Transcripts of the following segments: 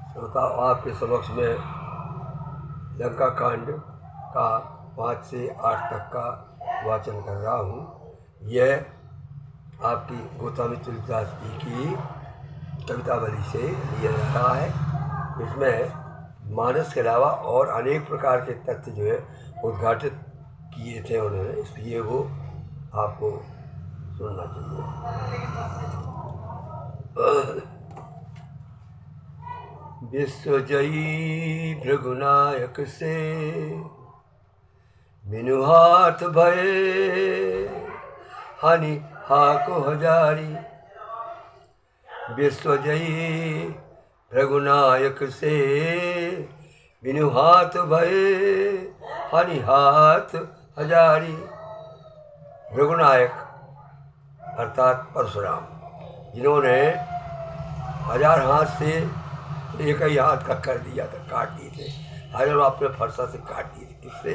श्रोताओं, आपके समक्ष में लंका कांड का 5 से 8 तक का वाचन कर रहा हूँ। यह आपकी गोस्वामी तुलसीदास जी की कवितावली से लिया जा रहा है। इसमें मानस के अलावा और अनेक प्रकार के तथ्य जो है उद्घाटित किए थे उन्होंने, इसलिए वो आपको सुनना चाहिए। विश्वजयी भृगुनायक से बिनु हाथ भये हानि हाको हजारी। विश्वजयी भृगुनायक से बिनु हाथ भये हानि हाथ हजारी। भृगुनायक अर्थात परशुराम, जिन्होंने 1000 हाथ से एक ही हाथ का कर दिया था, काट दिए थे। हजारों अपने फरसा से काट दिए थे। किससे?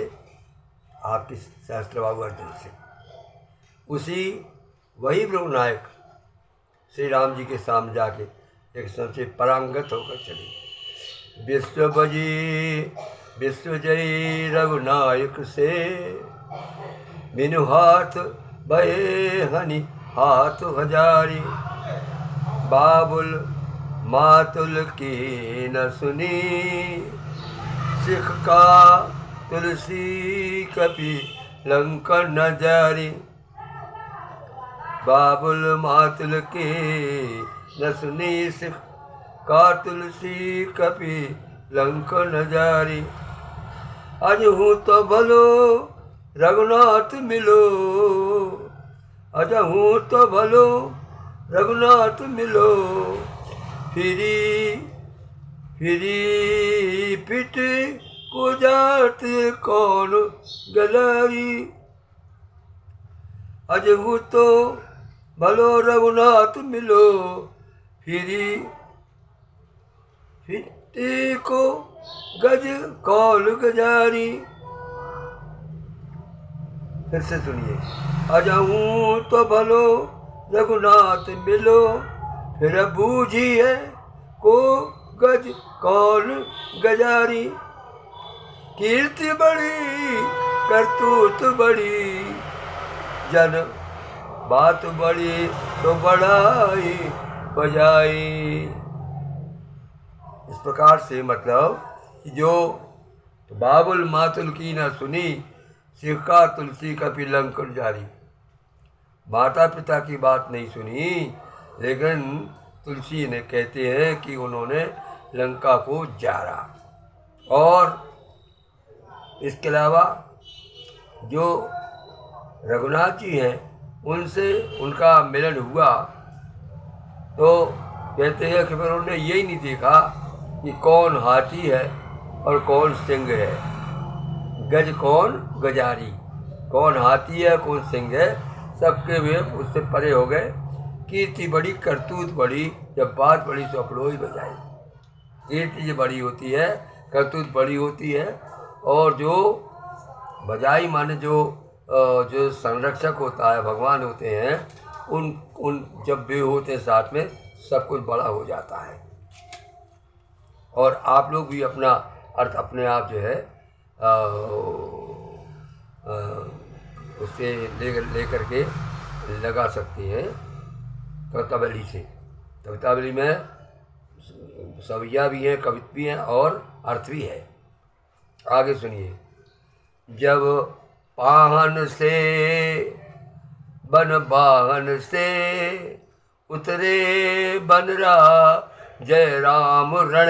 आपके सहस्त्रबाहु अर्जुन से। वही भृगुनायक श्री राम जी के सामने जाके एक सबसे परांगत होकर चले। विश्वजयी रघुनायक से बिनु हाथ भये हनि हाथ हजारी। बाबुल मातुल की न सुनी सिख का तुलसी कपि लंकर न जारी। बाबुल मातुल की न सुनी सिख का तुलसी कपि लंकर न जारी। अज हूँ तो भलो रघुनाथ मिलो, अज हूँ तो भलो रघुनाथ मिलो। फिरी पिट को जात कौन गलाई। अज हूँ तो भलो रघुनाथ मिलो, फिरी पिट को गज कौल गजारी। फिर से सुनिए। अज हूँ तो भलो रघुनाथ मिलो, फिर बूझी है को गज कौन गजारी। कीर्ति बड़ी करतूत बड़ी, जन बात बड़ी तो बड़ाई बजाई। इस प्रकार से मतलब जो बाबुल मातुल की न सुनी सिक्का तुलसी कपि लंकर जारी। माता पिता की बात नहीं सुनी, लेकिन तुलसी ने कहते हैं कि उन्होंने लंका को जारा। और इसके अलावा जो रघुनाथ जी हैं उनसे उनका मिलन हुआ तो कहते हैं कि फिर उन्होंने यही नहीं देखा कि कौन हाथी है और कौन सिंह है, गज कौन गजारी, कौन हाथी है कौन सिंह है, सबके वे उससे परे हो गए। कीर्ति बड़ी करतूत बड़ी, जब बात बड़ी तो अपलोई बजाई। कीर्ति जो बड़ी होती है, करतूत बड़ी होती है, और जो बजाई माने जो संरक्षक होता है, भगवान होते हैं, उन जब वे होते हैं साथ में सब कुछ बड़ा हो जाता है। और आप लोग भी अपना अर्थ अपने आप जो है उससे ले करके लगा सकती हैं कवितावली से। कवितावली में सविया भी हैं, कवित्व भी हैं और अर्थ भी है। आगे सुनिए। जब पाहन से बन बाहन से उतरे बनरा जय राम रण।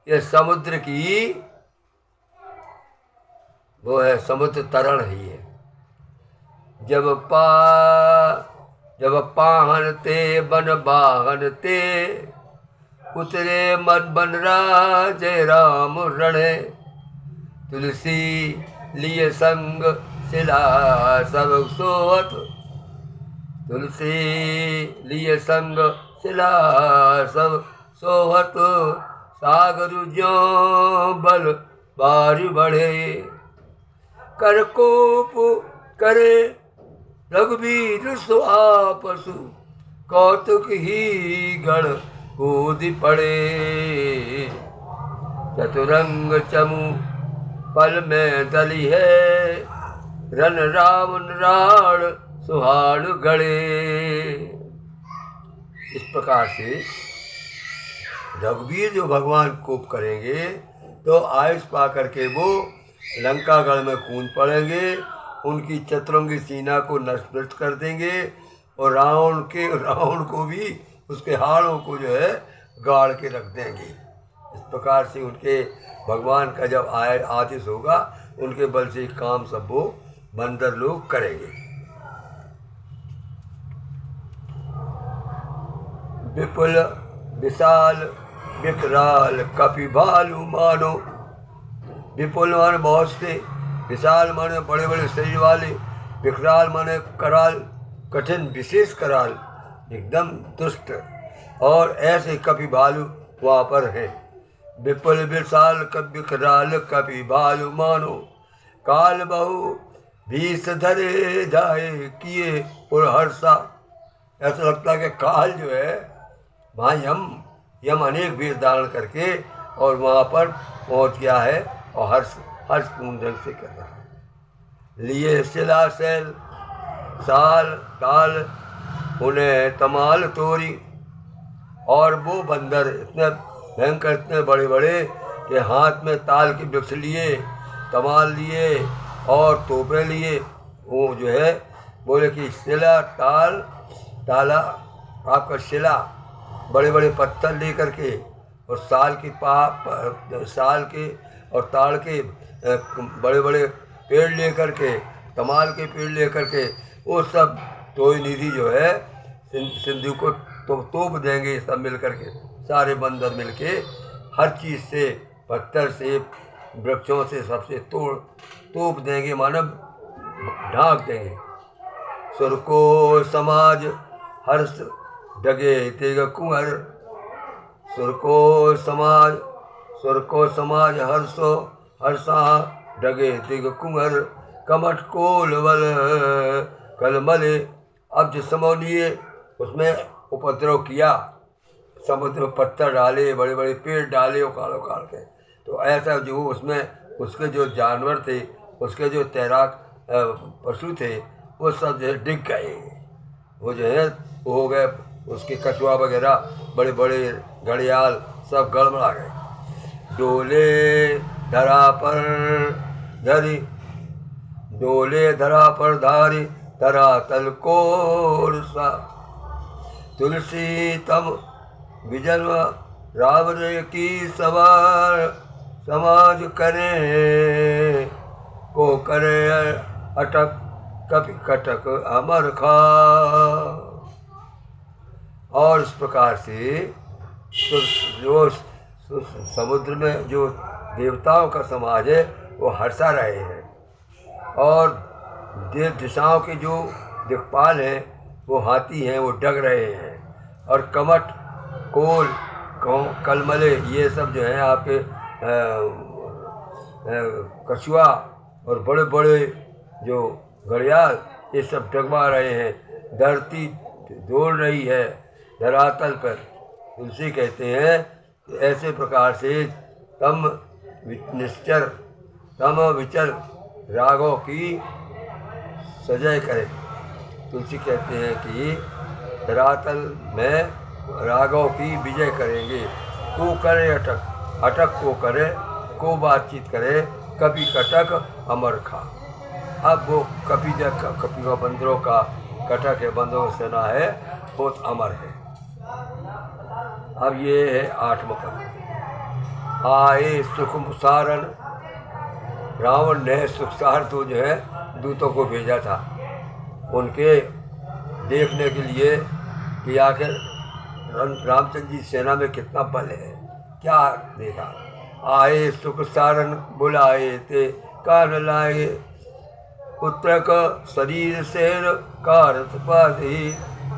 यह समुद्र की वो है, समुद्र तरण ही है। जब पाहन ते बन बाहन ते उतरे मन बनरा जय राम रण। तुलसी लिए संग सिला सब सोहत, तुलसी लिए संग सिला सब सोहत। सागर जो बल बारी बढ़े, कर कोप करे रघुवीर सुआपसु। कौतुक ही गण कूद पड़े। चतुरंग चमू पल में दली है, रन रावण राण सुहाड़ गढ़े। इस प्रकार से रघुवीर जो भगवान कोप करेंगे तो आयुष पा करके वो लंकागढ़ में कूद पड़ेंगे, उनकी चतुरंगी सीना को नष्ट कर देंगे और रावण को भी उसके हाड़ों को जो है गाड़ के रख देंगे। इस प्रकार से उनके भगवान का जब आदेश होगा उनके बल से काम सब वो बंदर लोग करेंगे। विपुल विशाल विकराल कपि भालू मानो। विपुल माने बहुत से, विशाल माने बड़े बड़े शरीर वाले, विकराल माने कराल कठिन विशेष कराल एकदम दुष्ट, और ऐसे कपि भालू वहाँ पर है। विपुल विशाल विकराल कपि भालू मानो, काल बहु भीष धरे जाए किए और हर्षा। ऐसा लगता है कि काल जो है वहाँ यम अनेक वेश धारण करके और वहाँ पर पहुँच गया है और हर्ष पूर्ण ढंग से कर रहा है। लिए शिला शैल साल काल उन्हें तमाल तोरी। और वो बंदर इतने भयंकर, इतने बड़े बड़े कि हाथ में ताल के वृक्ष लिए, तमाल लिए और तोपे लिए। वो जो है बोले कि शिला ताला आपका शिला, बड़े बड़े पत्थर ले करके और साल के और ताड़ के बड़े बड़े पेड़ ले करके, तमाल के पेड़ ले करके वो सब तोय निधि जो है सिंधु को तोप देंगे। सब मिल करके सारे बंदर मिल के हर चीज़ से, पत्थर से, वृक्षों से सबसे तोप देंगे, मानव ढांक देंगे। सुर को समाज हर्ष डगे तेग कुंवर। सुर को समाज हर्षा डगे तेग कुंवर। कमठ कोल बल कलमले। अब जिस समय लिए उसमें उपद्रव किया, समुद्र में पत्थर डाले, बड़े बड़े पेड़ डाले उखाड़ के, तो ऐसा जो उसमें उसके जो जानवर थे, उसके जो तैराक पशु थे, वो सब जो है डिग गए। वो जो है वो हो गए, उसके कछुआ वगैरह बड़े बड़े घड़ियाल सब गड़बड़ा गए। डोले धरा पर धारी धरातल कोरसा। तुलसी तम विजन रावण की समाज करे को करे अटक कपि कटक अमर खा। और इस प्रकार से जो समुद्र में जो देवताओं का समाज है वो हर्षा रहे हैं, और देव दिशाओं के जो दिक्पाल हैं वो हाथी हैं, वो डग रहे हैं। और कमट कोल कलमले ये सब जो हैं आपके कछुआ और बड़े बड़े जो घड़ियाल ये सब डगमा रहे हैं। धरती दौड़ रही है धरातल पर। तुलसी कहते हैं कि ऐसे प्रकार से तम विचर रागों की सजय करे। तुलसी कहते हैं कि धरातल में रागों की विजय करेंगे। को करे अटक को करे, को बातचीत करे, कपि कटक अमर खा। अब वो कपि बंदरों का कटक है, बंदरों की सेना है, बहुत अमर है। अब ये है 8वां पद। आए सुख सारण। रावण ने सुखसार तो जो है दूतों को भेजा था उनके देखने के लिए कि आखिर रामचंद्र जी सेना में कितना बल है, क्या देखा। आए सुख सारण बुलाए ते कान लाए। पुत्रक शरीर शेर कारत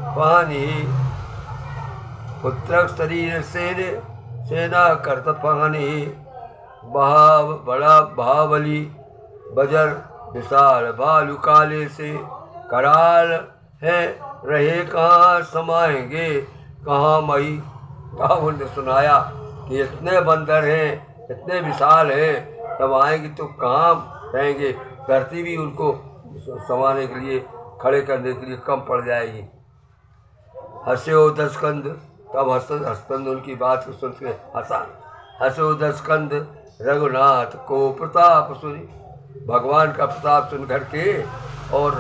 पानी। पुत्रक शरीर सेना करत पानी। बड़ा बाहुबली बजर विशाल भालू काले से। कराल है रहे कहाँ समाएंगे कहाँ मई। रावण ने सुनाया कि इतने बंदर हैं, इतने विशाल हैं, तब आएंगे तो कहाँ रहेंगे, धरती भी उनको समाने के लिए, खड़े करने के लिए कम पड़ जाएगी। हस्यो दशकंद, तब हस्कंद उनकी बात को सुन के हंसा। हस्यो दशकंद रघुनाथ को प्रताप सुनी, भगवान का प्रताप सुन करके, और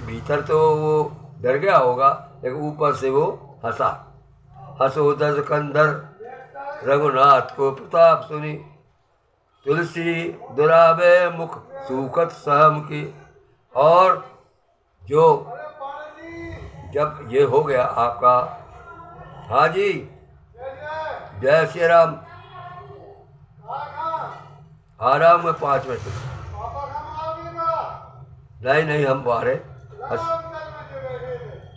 भीतर तो वो डर गया होगा, लेकिन ऊपर से वो हंसा। हंसो दशकंधर रघुनाथ को प्रताप सुनी, तुलसी दुरावे मुख सूखत सहम की। और जो जब ये हो गया आपका, हाँ जी, जय श्री राम। आ रहा हूँ मैं 5 मिनट। नहीं हम आ रहे।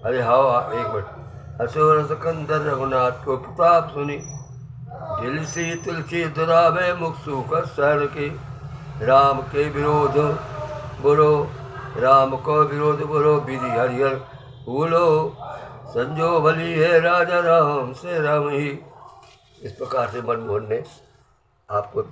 अरे हाँ 1 मिनट। हसो रसकंदर रघुनाथ को प्रताप सुनी, दिल सी तुलसी दुरावे मुख सूखत सहम की। राम के विरोध बोलो, राम को विरोध बोलो, विधि हरिहर बोलो, संजो भली है राजा राम से राम ही। इस प्रकार से मनमोहन ने आपको